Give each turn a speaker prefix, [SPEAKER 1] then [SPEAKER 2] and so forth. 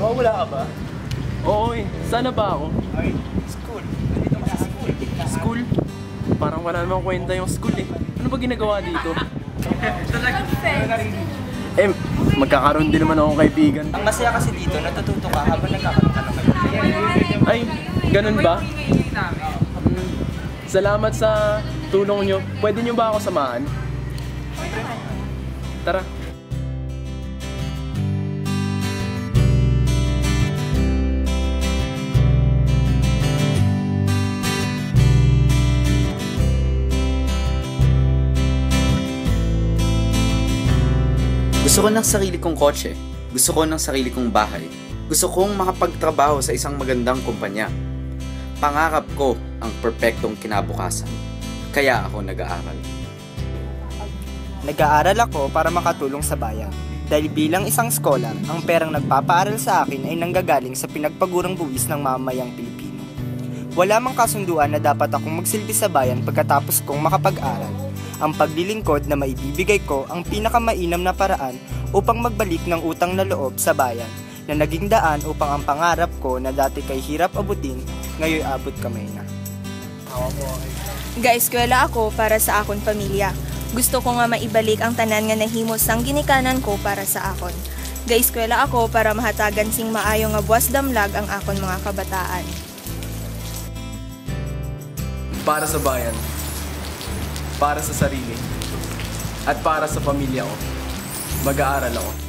[SPEAKER 1] Mawawala ka ba?
[SPEAKER 2] Oo eh. Sana ba ako?
[SPEAKER 1] Ay, school. Nandito ka sa school.
[SPEAKER 2] School? Parang wala namang kwenta yung school eh. Ano ba ginagawa dito? Eh, magkakaroon din naman akong kaibigan.
[SPEAKER 1] Ang masaya kasi dito, natututo ka habang nagkakaroon ka ng kaibigan.
[SPEAKER 2] Ay, ganun ba? Salamat sa tulong nyo. Pwede nyo ba ako samahan? Tara.
[SPEAKER 3] Gusto ko ng sarili kong kotse. Gusto ko ng sarili kong bahay. Gusto kong makapagtrabaho sa isang magandang kumpanya. Pangarap ko ang perpektong kinabukasan. Kaya ako nag-aaral.
[SPEAKER 4] Nag-aaral ako para makatulong sa bayan. Dahil bilang isang scholar, ang perang nagpapaaral sa akin ay nanggagaling sa pinagpagurang buwis ng mamamayang Pilipino. Wala mang kasunduan na dapat akong magsilbi sa bayan pagkatapos kong makapag-aral. Ang paglilingkod na maibibigay ko ang pinakamainam na paraan upang magbalik ng utang na loob sa bayan na naging daan upang ang pangarap ko na dati kay hirap abutin, ngayon abot kamay na.
[SPEAKER 5] Ga-eskwela ako para sa akon pamilya. Gusto ko nga maibalik ang tanan nga nahimos sang ginikanan ko para sa akon. Ga-eskwela ako para mahatagan sing maayo nga buwas damlag ang akon mga kabataan.
[SPEAKER 2] Para sa bayan. Para sa sarili. At para sa pamilya ko. Mag-aaral ako.